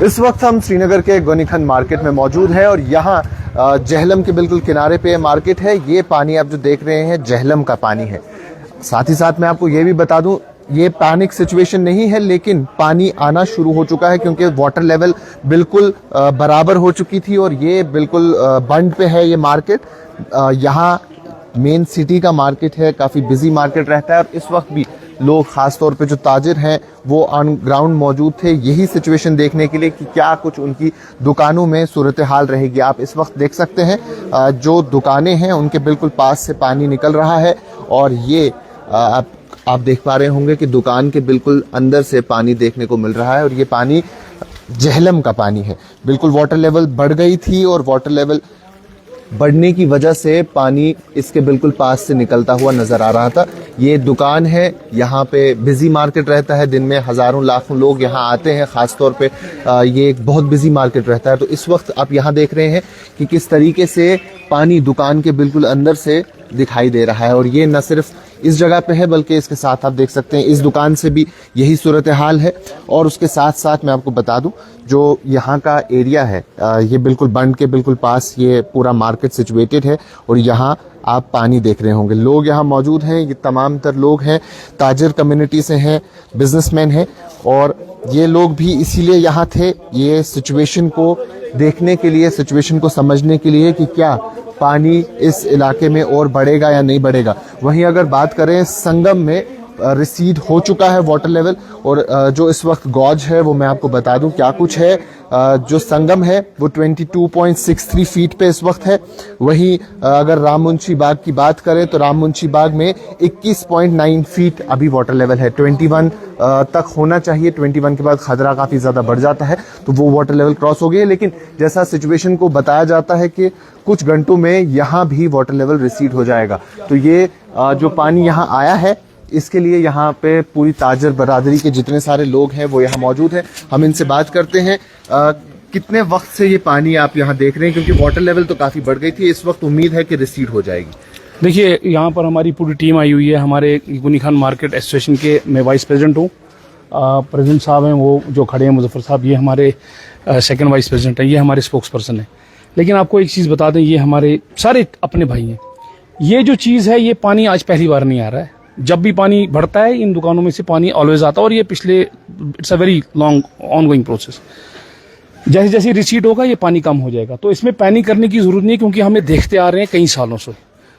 इस वक्त हम श्रीनगर के गनीखंड मार्केट में मौजूद हैं और यहाँ जहलम के बिल्कुल किनारे पे मार्केट है। ये पानी आप जो देख रहे हैं जहलम का पानी है। साथ ही साथ मैं आपको ये भी बता दूं, ये पैनिक सिचुएशन नहीं है, लेकिन पानी आना शुरू हो चुका है क्योंकि वाटर लेवल बिल्कुल बराबर हो चुकी थी और ये बिल्कुल बंद पे है ये मार्केट। यहाँ मेन सिटी का मार्केट है, काफ़ी बिजी मार्केट रहता है और इस वक्त भी लोग खास तौर पे जो ताजिर हैं वो ऑन ग्राउंड मौजूद थे यही सिचुएशन देखने के लिए कि क्या कुछ उनकी दुकानों में सूरत हाल रहेगी। आप इस वक्त देख सकते हैं जो दुकानें हैं उनके बिल्कुल पास से पानी निकल रहा है और ये आप देख पा रहे होंगे कि दुकान के बिल्कुल अंदर से पानी देखने को मिल रहा है और ये पानी जहलम का पानी है। बिल्कुल वाटर लेवल बढ़ गई थी और वाटर लेवल बढ़ने की वजह से पानी इसके बिल्कुल पास से निकलता हुआ नजर आ रहा था। ये दुकान है, यहाँ पे बिजी मार्केट रहता है, दिन में हजारों लाखों लोग यहाँ आते हैं, खास तौर पे ये एक बहुत बिजी मार्केट रहता है। तो इस वक्त आप यहाँ देख रहे हैं कि किस तरीके से पानी दुकान के बिल्कुल अंदर से दिखाई दे रहा है और ये न सिर्फ इस जगह पे है बल्कि इसके साथ आप देख सकते हैं इस दुकान से भी यही सूरत हाल है। और उसके साथ साथ मैं आपको बता दूं जो यहाँ का एरिया है ये बिल्कुल बंद के बिल्कुल पास ये पूरा मार्केट सिचुएटेड है और यहाँ आप पानी देख रहे होंगे। लोग यहाँ मौजूद हैं, ये तमाम तर लोग हैं, ताजिर कम्युनिटी से हैं, बिजनेसमैन हैं और ये लोग भी इसीलिए यहाँ थे ये सिचुएशन को देखने के लिए, सिचुएशन को समझने के लिए कि क्या पानी इस इलाके में और बढ़ेगा या नहीं बढ़ेगा। वहीं अगर बात करें संगम में रिसीड हो चुका है वाटर लेवल और जो इस वक्त गॉज है वो मैं आपको बता दूं क्या कुछ है। जो संगम है वो 22.63 फीट पे इस वक्त है। वहीं अगर राममुंशी बाग की बात करें तो राममुंशी बाग में 21.9 फीट अभी वाटर लेवल है। 21 तक होना चाहिए, 21 के बाद खतरा काफ़ी ज़्यादा बढ़ जाता है तो वो वाटर लेवल क्रॉस हो गया है। लेकिन जैसा सिचुएशन को बताया जाता है कि कुछ घंटों में यहाँ भी वाटर लेवल रिसीड हो जाएगा। तो ये जो पानी यहाँ आया है इसके लिए यहाँ पे पूरी ताजर बरादरी के जितने सारे लोग हैं वो यहाँ मौजूद हैं। हम इनसे बात करते हैं कितने वक्त से ये पानी आप यहाँ देख रहे हैं, क्योंकि वाटर लेवल तो काफ़ी बढ़ गई थी, इस वक्त उम्मीद है कि रिसीड हो जाएगी। देखिए यहाँ पर हमारी पूरी टीम आई हुई है, हमारे गनीखंड मार्केट एसोसिएशन के मैं वाइस प्रेसिडेंट हूँ। प्रेसिडेंट साहब हैं वो जो खड़े हैं मुजफ्फर साहब, ये हमारे सेकंड वाइस प्रेसिडेंट हैं, ये हमारे स्पोक्स पर्सन हैं। लेकिन आपको एक चीज़ बता दें, ये हमारे सारे अपने भाई हैं। ये जो चीज़ है ये पानी आज पहली बार नहीं आ रहा है, जब भी पानी बढ़ता है इन दुकानों में से पानी ऑलवेज आता है और ये पिछले it's a very long on going process. जैसे जैसे रिसीड होगा ये पानी कम हो जाएगा, तो इसमें पैनिक करने की जरूरत नहीं है क्योंकि हमें देखते आ रहे हैं कई सालों से।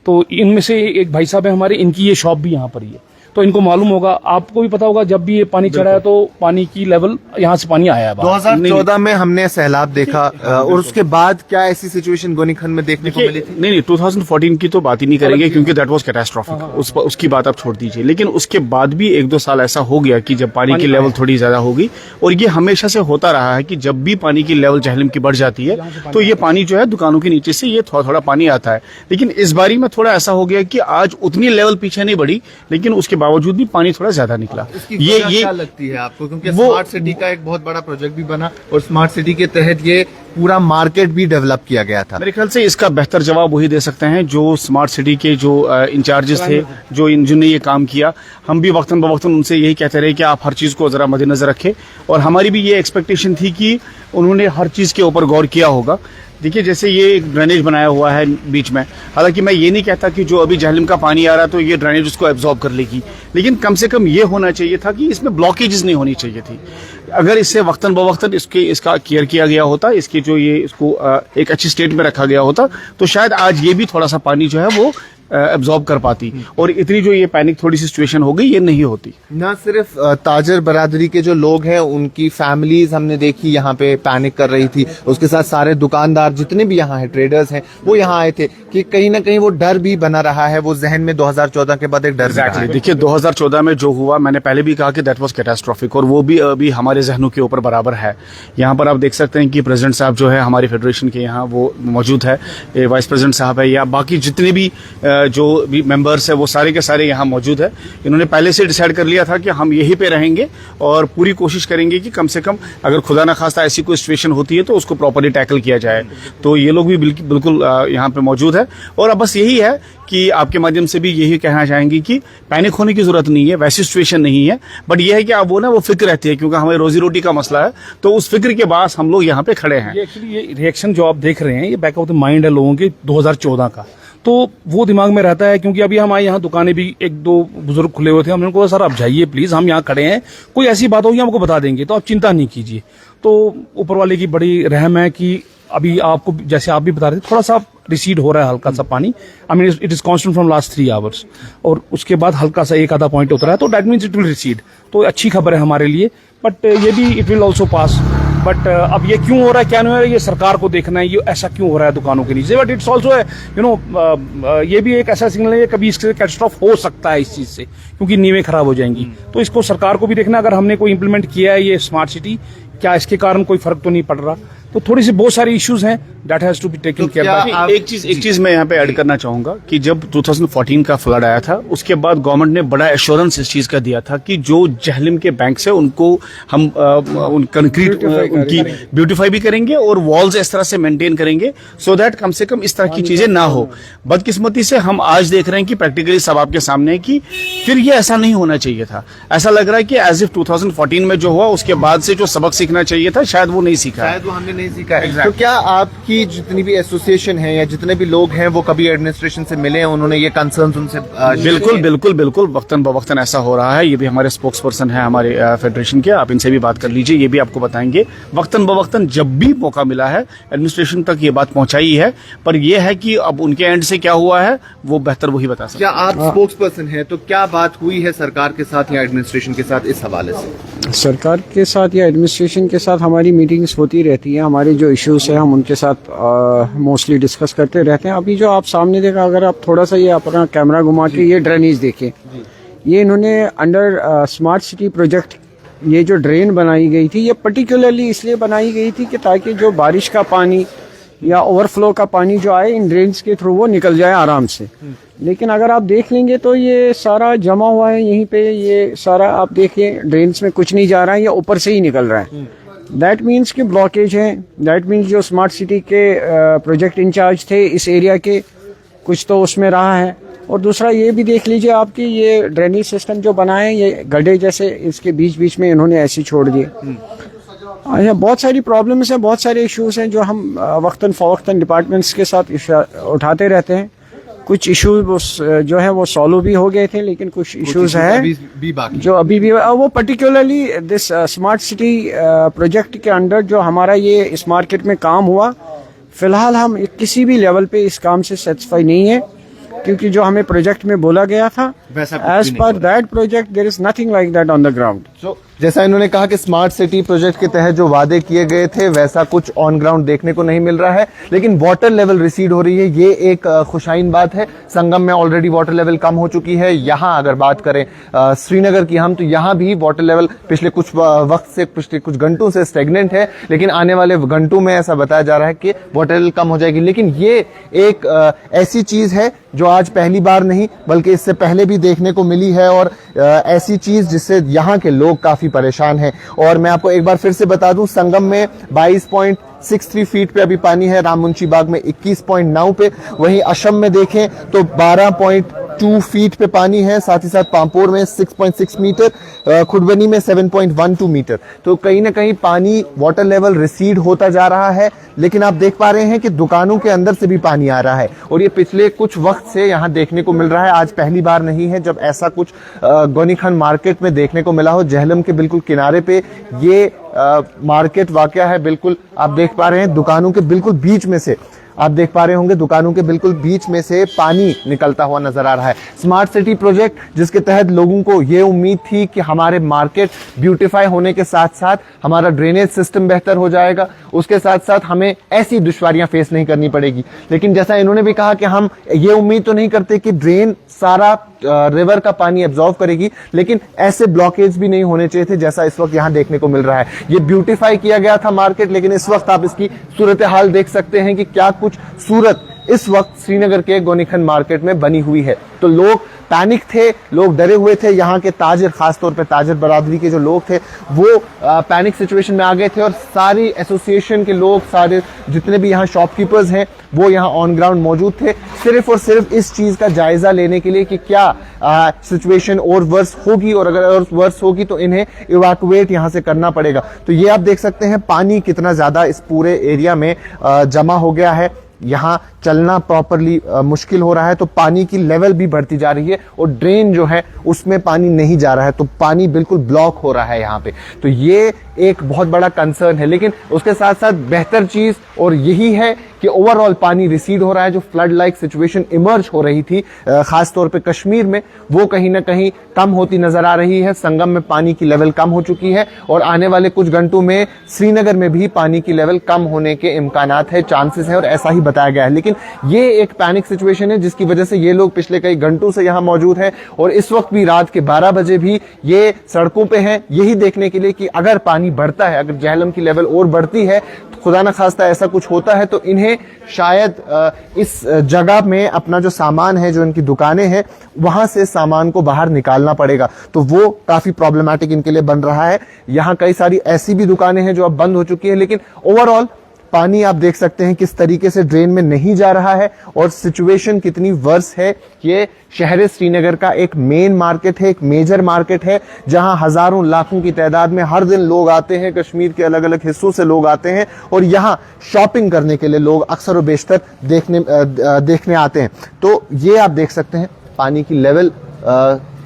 तो इनमें से एक भाई साहब है हमारे, इनकी ये शॉप भी यहाँ पर ही है, तो इनको मालूम होगा, आपको भी पता होगा जब भी ये पानी चढ़ा है तो पानी की लेवल यहाँ से पानी आया है। 2014 में हमने सैलाब देखा और उसके बाद क्या ऐसी सिचुएशन गनीखंड में देखने को मिली थी? नहीं 2014 की तो बात ही नहीं करेंगे क्योंकि दैट वाज कैटास्ट्रोफिक, उसकी बात आप छोड़ दीजिए। लेकिन उसके बाद भी 1-2 साल ऐसा हो गया कि जब पानी की लेवल थोड़ी ज्यादा होगी और ये हमेशा से होता रहा है कि जब भी पानी की लेवल जहलम की बढ़ जाती है तो ये पानी जो है दुकानों के नीचे से ये थोड़ा थोड़ा पानी आता है। लेकिन इस बारी में थोड़ा ऐसा हो गया कि आज उतनी लेवल पीछे नहीं बढ़ी लेकिन उसके बावजूद भी पानी थोड़ा ज्यादा निकला। ये क्या लगती है आपको, क्योंकि स्मार्ट सिटी का एक बहुत बड़ा प्रोजेक्ट भी बना और स्मार्ट सिटी के तहत ये पूरा मार्केट भी डेवलप किया गया था। मेरे ख्याल से इसका बेहतर जवाब वही दे सकते हैं जो स्मार्ट सिटी के जो इंचार्जेस थे, जो जिन्होंने ये काम किया। हम भी वक्तन बवक्तन उनसे यही कहते रहे कि आप हर चीज को जरा मद्देनजर रखें और हमारी भी ये एक्सपेक्टेशन थी कि उन्होंने हर चीज के ऊपर गौर किया होगा। देखिए जैसे ये एक ड्रेनेज बनाया हुआ है बीच में, हालांकि मैं ये नहीं कहता कि जो अभी जहलम का पानी आ रहा तो ये ड्रेनेज उसको एब्जॉर्ब कर लेगी, लेकिन कम से कम ये होना चाहिए था कि इसमें ब्लॉकेजेस नहीं होनी चाहिए थी। अगर इससे वक्तन बवक्तन इसका केयर किया गया होता, इसकी जो ये इसको एक अच्छी स्टेट में रखा गया होता तो शायद आज ये भी थोड़ा सा पानी जो है वो एब्जॉर्ब कर पाती और इतनी जो ये पैनिक थोड़ी सी सिचुएशन हो गई ये नहीं होती। ना सिर्फ ताजर बरादरी के जो लोग हैं उनकी फैमिलीज हमने देखी यहाँ पे पैनिक कर रही थी, उसके साथ सारे दुकानदार जितने भी यहाँ हैं, ट्रेडर्स हैं, वो यहाँ आए थे कि कहीं ना कहीं वो डर भी बना रहा है, वो जहन में 2014 के बाद एक डर है। देखिए 2014 में जो हुआ मैंने पहले भी कहा कि दैट वाज कैटास्ट्रोफिक और वो भी अभी हमारे जहनों के ऊपर बराबर है। यहाँ पर आप देख सकते हैं कि प्रेसिडेंट साहब जो है हमारी फेडरेशन के यहाँ वो मौजूद है, वाइस प्रेसिडेंट साहब है या बाकी जितने भी जो भी मेंबर्स है वो सारे के सारे यहाँ मौजूद है। इन्होंने पहले से डिसाइड कर लिया था कि हम यहीं पे रहेंगे और पूरी कोशिश करेंगे कि कम से कम अगर खुदा ना खास्ता ऐसी कोई सिचुएशन होती है तो उसको प्रॉपर्ली टैकल किया जाए। तो ये लोग भी बिल्कुल यहाँ पे मौजूद है। और अब बस यही है कि आपके माध्यम से भी यही कहना चाहेंगे कि पैनिक होने की जरूरत नहीं है, वैसी सिचुएशन नहीं है, बट ये है कि आप वो फिक्र रहती है, क्योंकि हमें रोजी रोटी का मसला है, तो उस फिक्र के बाद हम लोग यहाँ पे खड़े हैं। एक्चुअली ये रिएक्शन जो आप देख रहे हैं ये बैक ऑफ द माइंड है लोगों के 2014 का, तो वो दिमाग में रहता है। क्योंकि अभी हमारे यहाँ दुकानें भी एक दो बुजुर्ग खुले हुए थे, हमने उनको सर आप जाइए प्लीज, हम यहाँ खड़े हैं, कोई ऐसी बात होगी हमको बता देंगे, तो आप चिंता नहीं कीजिए। तो ऊपर वाले की बड़ी रहम है कि अभी आपको जैसे आप भी बता रहे थे थोड़ा सा रिसीड हो रहा है हल्का सा पानी, I mean it is constant from last 3 hours, और उसके बाद हल्का सा एक आधा पॉइंट उतरा है, तो that means it will recede, तो अच्छी खबर है हमारे लिए। बट ये भी it will also pass. But अब ये क्यों हो रहा है, क्या नहीं हो रहा है, ये सरकार को देखना है, ये ऐसा क्यों हो रहा है दुकानों के नीचे। बट इट्स ऑल्सो ये भी एक ऐसा सिग्नल है, कभी इससे कैटास्ट्रॉफ हो सकता है इस चीज से, क्योंकि नींवें खराब हो जाएंगी। तो इसको सरकार को भी देखना, अगर हमने कोई इंप्लीमेंट किया है ये स्मार्ट सिटी, क्या इसके कारण कोई फर्क तो नहीं पड़ रहा। तो थोड़ी सी बहुत सारी इश्यूज हैं that has to be taken care by. एक चीज मैं यहाँ पे ऐड करना चाहूंगा कि जब 2014 का फ्लड आया था उसके बाद गवर्नमेंट ने बड़ा एश्योरेंस इस चीज का दिया था कि जो जहलम के बैंक से उनको हम कंक्रीट उनकी ब्यूटीफाई भी करेंगे और वॉल्स इस तरह से मेंटेन करेंगे सो दैट कम से कम इस तरह की चीजें ना हो। बदकिस्मती से हम आज देख रहे हैं कि प्रैक्टिकली सब आपके सामने है कि फिर ये ऐसा नहीं होना चाहिए था। ऐसा लग रहा है कि एज इफ 2014 में जो हुआ उसके बाद से जो सबक सीखना चाहिए था शायद वो नहीं सीखा, शायद वो हमने नहीं सीखा है। तो क्या आपकी जितनी भी एसोसिएशन है या जितने भी लोग हैं वो कभी एडमिनिस्ट्रेशन से मिले हैं, उन्होंने ये कंसर्न्स उनसे बिल्कुल वक्तन बवक्तन ऐसा हो रहा है। ये भी हमारे स्पोक्स पर्सन है हमारे फेडरेशन के, आप इनसे भी बात कर लीजिए, ये भी आपको बताएंगे। वक्तन बवक्तन जब भी मौका मिला है एडमिनिस्ट्रेशन तक ये बात पहुंचाई है, पर यह है कि अब उनके एंड से क्या हुआ है वो बेहतर वही बता सकते। क्या आप स्पोक्स पर्सन है, तो क्या बात हुई है सरकार के साथ या एडमिनिस्ट्रेशन के साथ इस हवाले से? सरकार के साथ या एडमिनिस्ट्रेशन के साथ हमारी मीटिंग्स होती रहती हैं, हमारे जो इश्यूज हैं हम उनके साथ मोस्टली डिस्कस करते रहते हैं। अभी जो आप सामने देखा, अगर आप थोड़ा सा ये अपना कैमरा घुमा के ये ड्रेनेज देखें, ये इन्होंने अंडर स्मार्ट सिटी प्रोजेक्ट ये जो ड्रेन बनाई गई थी, ये पर्टिकुलरली इसलिए बनाई गई थी कि ताकि जो बारिश का पानी या ओवरफ्लो का पानी जो आए इन ड्रेन्स के थ्रू वो निकल जाए आराम से। लेकिन अगर आप देख लेंगे तो ये सारा जमा हुआ है यहीं पे, ये सारा आप देखिए ड्रेन्स में कुछ नहीं जा रहा है, ये ऊपर से ही निकल रहा है। दैट मीन्स कि ब्लॉकेज है, दैट मीन्स जो स्मार्ट सिटी के प्रोजेक्ट इंचार्ज थे इस एरिया के, कुछ तो उसमें रहा है। और दूसरा ये भी देख लीजिए आपकी ये ड्रेनेज सिस्टम जो बना है, ये गड्ढे जैसे इसके बीच बीच में इन्होंने ऐसे छोड़ दिए। अच्छा, बहुत सारी प्रॉब्लम्स हैं, बहुत सारे इश्यूज हैं जो हम वक्तन फवक्तन डिपार्टमेंट्स के साथ उठाते रहते हैं। कुछ इश्यूज जो है वो सॉल्व भी हो गए थे, लेकिन कुछ इश्यूज हैं जो अभी भी वो particularly this smart city project के अंडर जो हमारा ये इस मार्केट में काम हुआ, फिलहाल हम किसी भी लेवल पे इस काम से सेटिस्फाई नहीं है, क्योंकि जो हमें प्रोजेक्ट में बोला गया था as per that project there is nothing like that on the ground. So जैसा इन्होंने कहा कि स्मार्ट सिटी प्रोजेक्ट के तहत जो वादे किए गए थे वैसा कुछ ऑन ग्राउंड देखने को नहीं मिल रहा है, लेकिन वाटर लेवल रिसीड हो रही है, ये एक खुशाइन बात है। संगम में ऑलरेडी वाटर लेवल कम हो चुकी है। यहाँ अगर बात करें श्रीनगर की हम, तो यहाँ भी वाटर लेवल पिछले कुछ वक्त से, पिछले कुछ घंटों से स्टेगनेंट है, लेकिन आने वाले घंटों में ऐसा बताया जा रहा है कि वाटर लेवल कम हो जाएगी। लेकिन ये एक ऐसी चीज है जो आज पहली बार नहीं बल्कि इससे पहले भी देखने को मिली है, और ऐसी चीज जिससे यहाँ के लोग काफी परेशान हैं। और मैं आपको एक बार फिर से बता दूं, संगम में 22.63 फीट पे अभी पानी है, राममुंशी बाग में 21.9 पे, वहीं असम में देखें तो 12.2 फीट पे पानी है, साथ ही साथ पांपोर में 6.6 मीटर, खुडबनी में 7.12 मीटर। तो कहीं ना कहीं पानी वाटर लेवल रिसीड होता जा रहा है, लेकिन आप देख पा रहे हैं कि दुकानों के अंदर से भी पानी आ रहा है, और ये पिछले कुछ वक्त से यहाँ देखने को मिल रहा है। आज पहली बार नहीं है जब ऐसा कुछ गोनीखान मार्केट में देखने को मिला हो। जहलम के बिल्कुल किनारे पे ये मार्केट वाकया है। बिल्कुल आप देख पा रहे हैं दुकानों के बिल्कुल बीच में से, आप देख पा रहे होंगे दुकानों के बिल्कुल बीच में से पानी निकलता हुआ नजर आ रहा है। स्मार्ट सिटी प्रोजेक्ट जिसके तहत लोगों को ये उम्मीद थी कि हमारे मार्केट ब्यूटीफाई होने के साथ साथ हमारा ड्रेनेज सिस्टम बेहतर हो जाएगा, उसके साथ साथ हमें ऐसी दुश्वारियां फेस नहीं करनी पड़ेगी। लेकिन जैसा इन्होंने भी कहा कि हम ये उम्मीद तो नहीं करते कि ड्रेन सारा रिवर का पानी एब्जॉर्व करेगी, लेकिन ऐसे ब्लॉकेज भी नहीं होने चाहिए थे जैसा इस वक्त यहाँ देखने को मिल रहा है। ये ब्यूटीफाई किया गया था मार्केट, लेकिन इस वक्त आप इसकी सूरत हाल देख सकते हैं कि क्या कुछ सूरत इस वक्त श्रीनगर के गोनीखंड मार्केट में बनी हुई है। तो लोग पैनिक थे, लोग डरे हुए थे। यहाँ के ताजिर, खासतौर पे ताजिर बरादरी के जो लोग थे वो पैनिक सिचुएशन में आ गए थे और सारी एसोसिएशन के लोग, सारे जितने भी यहाँ शॉपकीपर्स हैं वो यहाँ ऑन ग्राउंड मौजूद थे, सिर्फ और सिर्फ इस चीज का जायजा लेने के लिए कि क्या सिचुएशन और वर्स होगी, और अगर और वर्स होगी तो इन्हें इवैक्यूएट यहाँ से करना पड़ेगा। तो ये आप देख सकते हैं पानी कितना ज्यादा इस पूरे एरिया में जमा हो गया है। यहाँ चलना प्रॉपरली मुश्किल हो रहा है। तो पानी की लेवल भी बढ़ती जा रही है और ड्रेन जो है उसमें पानी नहीं जा रहा है, तो पानी बिल्कुल ब्लॉक हो रहा है यहाँ पे। तो ये एक बहुत बड़ा कंसर्न है। लेकिन उसके साथ साथ बेहतर चीज और यही है कि ओवरऑल पानी रिसीड हो रहा है। जो फ्लड लाइक सिचुएशन इमर्ज हो रही थी खास तौर पे कश्मीर में, वो कहीं ना कहीं कम होती नजर आ रही है। संगम में पानी की लेवल कम हो चुकी है और आने वाले कुछ घंटों में श्रीनगर में भी पानी की लेवल कम होने के इम्कानात है, चांसेस है, और ऐसा ही बताया गया है। लेकिन ये एक पैनिक सिचुएशन है जिसकी वजह से ये लोग पिछले कई घंटों से यहाँ मौजूद हैं और इस वक्त भी रात के 12 बजे भी ये सड़कों पे हैं, यही देखने के लिए कि अगर पानी बढ़ता है, अगर झेलम की लेवल और बढ़ती है, तो खुदा न खास्ता ऐसा कुछ होता है तो इन्हें शायद इस जगह में अपना जो सामान है, जो इनकी दुकानें हैं, वहां से सामान को बाहर निकालना पड़ेगा। तो वो काफी प्रॉब्लमैटिक इनके लिए बन रहा है। यहाँ कई सारी ऐसी भी दुकानें हैं जो अब बंद हो चुकी है, लेकिन ओवरऑल पानी आप देख सकते हैं किस तरीके से ड्रेन में नहीं जा रहा है और सिचुएशन कितनी वर्स है। ये शहर श्रीनगर का एक मेन मार्केट है, एक मेजर मार्केट है, जहां हजारों लाखों की तादाद में हर दिन लोग आते हैं, कश्मीर के अलग अलग हिस्सों से लोग आते हैं और यहां शॉपिंग करने के लिए लोग अक्सर और बेशतर देखने आते हैं। तो ये आप देख सकते हैं पानी की लेवल,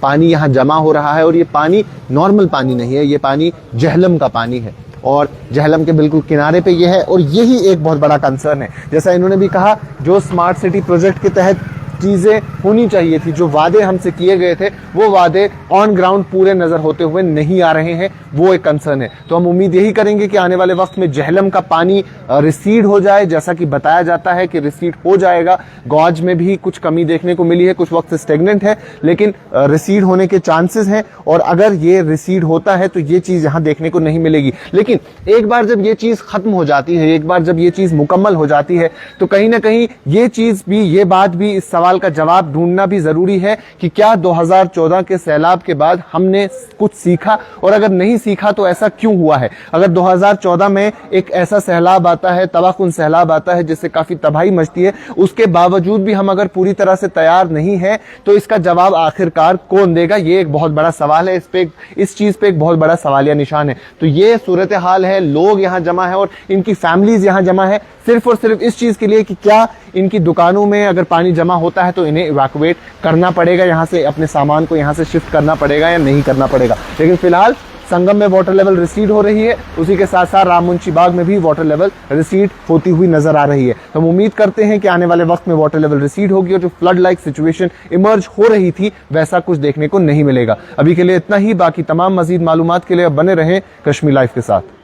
पानी यहाँ जमा हो रहा है और ये पानी नॉर्मल पानी नहीं है, ये पानी झेलम का पानी है और झेलम के बिल्कुल किनारे पे ये है। और यही एक बहुत बड़ा कंसर्न है। जैसा इन्होंने भी कहा, जो स्मार्ट सिटी प्रोजेक्ट के तहत चीजें होनी चाहिए थी, जो वादे हमसे किए गए थे, वो वादे ऑन ग्राउंड पूरे नजर होते हुए नहीं आ रहे हैं, वो एक कंसर्न है। तो हम उम्मीद यही करेंगे कि आने वाले वक्त में झेलम का पानी रिसीड हो जाए, जैसा कि बताया जाता है कि रिसीड हो जाएगा। गौज में भी कुछ कमी देखने को मिली है, कुछ वक्त से स्टेगनेंट है, लेकिन रिसीड होने के चांसेस हैं और अगर ये रिसीड होता है तो ये चीज यहाँ देखने को नहीं मिलेगी। लेकिन एक बार जब ये चीज खत्म हो जाती है, एक बार जब ये चीज मुकम्मल हो जाती है, तो कहीं ना कहीं ये चीज भी, ये बात भी, इस सवाल का जवाब ढूंढना भी जरूरी है कि क्या 2014 के सैलाब के बाद हमने कुछ सीखा, और अगर नहीं सीखा तो ऐसा क्यों हुआ है। अगर 2014 में एक ऐसा सैलाब आता है, तबाहकुन सैलाब आता है जिससे काफी तबाही मचती है, उसके बावजूद भी हम अगर पूरी तरह से तैयार नहीं है तो इसका जवाब आखिरकार कौन देगा, ये एक बहुत बड़ा सवाल है। इस चीज पे एक बहुत बड़ा सवालिया निशान है। तो ये सूरत हाल है, लोग यहाँ जमा है और इनकी फैमिलीज यहाँ जमा है सिर्फ और सिर्फ इस चीज के लिए कि क्या इनकी दुकानों में अगर पानी जमा होता है तो इन्हें इवैक्यूएट करना पड़ेगा, यहाँ से अपने सामान को यहाँ से शिफ्ट करना पड़ेगा या नहीं करना पड़ेगा। लेकिन फिलहाल संगम में वाटर लेवल रिसीड हो रही है, उसी के साथ साथ राममुंशी बाग में भी वाटर लेवल रिसीड होती हुई नजर आ रही है। तो हम उम्मीद करते हैं कि आने वाले वक्त में वाटर लेवल रिसीड होगी और जो फ्लड लाइक सिचुएशन इमर्ज हो रही थी वैसा कुछ देखने को नहीं मिलेगा। अभी के लिए इतना ही। बाकी तमाम मजीद मालूमात के लिए बने रहें कश्मीर लाइव के साथ।